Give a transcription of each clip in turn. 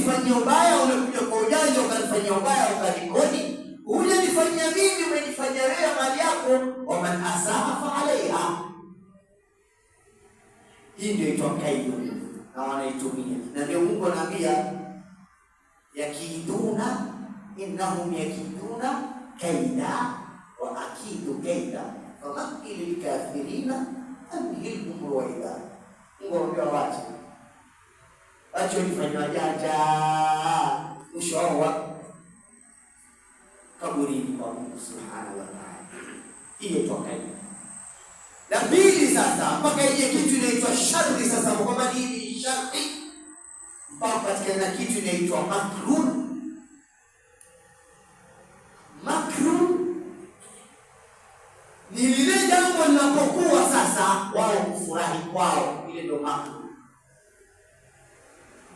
ulinifanyia ubaya, umekuja kwa ujanja ukanifanyia ubaya ukanikoni. Hujanifanyia mimi, umenifanyia wewe mali yako. Waman asaa fa alaiha. Hii ndio itwa kaidu na wanaitumia. Na ndio Mungu anaambia yakiduna innahum yakiduna kaida wa akidu kaida famakili likafirina amhilhum ruwaida. Mungu anaambia wache ulifanywa janja, mwisho wao kaburini kwa Mungu subhanahu wa ta'ala. Hiyo toka hiyo. La pili sasa, mpaka ile kitu inaitwa shari sasa, kwamba nini shari? Mpaka katika kitu inaitwa makrun. Makrun ni lile jambo linapokuwa sasa wao kufurahi kwao, ile ndio makrun.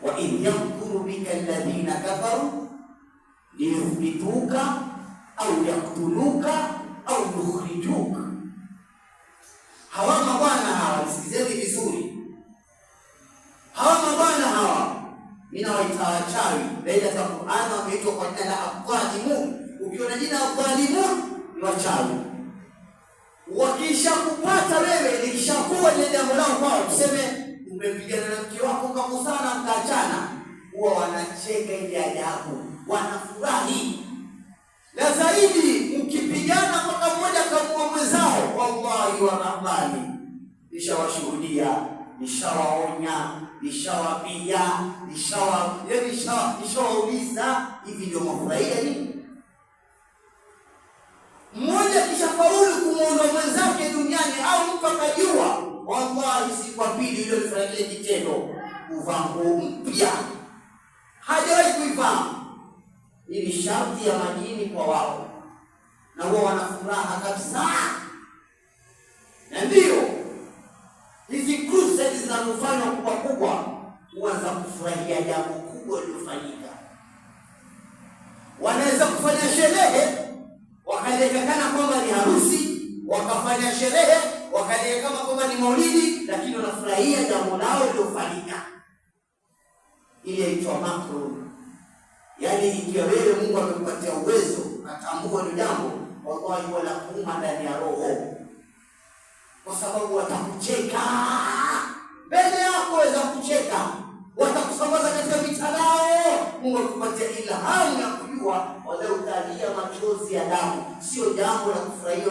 Wa in yamkuru bika alladhina kafaru liyuthbituka au yaktuluka au yukhrijuka. Hawa mabwana hawa, sikizeni vizuri. Hawa mabwana hawa ninawaita wachawi. Baada ya Qur'an wameitwa kwa jina la adh-dhalimun. Ukiona jina adh-dhalimun ni wachawi. Wakishakupata wewe, likishakuwa ile jambo lao kwao, tuseme umepigana na mke wako mkakusana mkaachana, huwa wanacheka ile ajabu, wanafurahi. Na zaidi mkipigana mpaka mmoja kamua mwenzao, wallahi wa rahmani, nishawashuhudia, nishawaonya, nishawapia, nishawauliza, hivi ndio mafurahia nini? Mmoja kishafaulu kumuondoa mwenzake duniani au mtu akajua, wallahi si kwa pili ile alifanya kile kitendo, uvaa nguo mpya hajawahi kuivaa. Ni sharti ya majini kwa wao, na wao wana furaha kabisa. Na ndio hizi crusade zinazofanywa kubwa huanza kufurahia jambo kubwa lilofanyika. Wanaweza kufanya sherehe wakaonekana kwamba ni harusi, wakafanya sherehe wakaonekana kama kwamba ni maulidi, lakini wanafurahia jambo lao lilofanyika. Ile inaitwa makru. Yaani ikiwa wewe Mungu amekupatia uwezo, atambua ni jambo, wallahi wala kuuma ndani ya roho. Kwa sababu watakucheka. Mbele yako waweza kucheka. Watakusambaza katika mitandao. Mungu akupatia ilhamu ya kujua, wala utalia machozi ya damu. Sio jambo la kufurahia.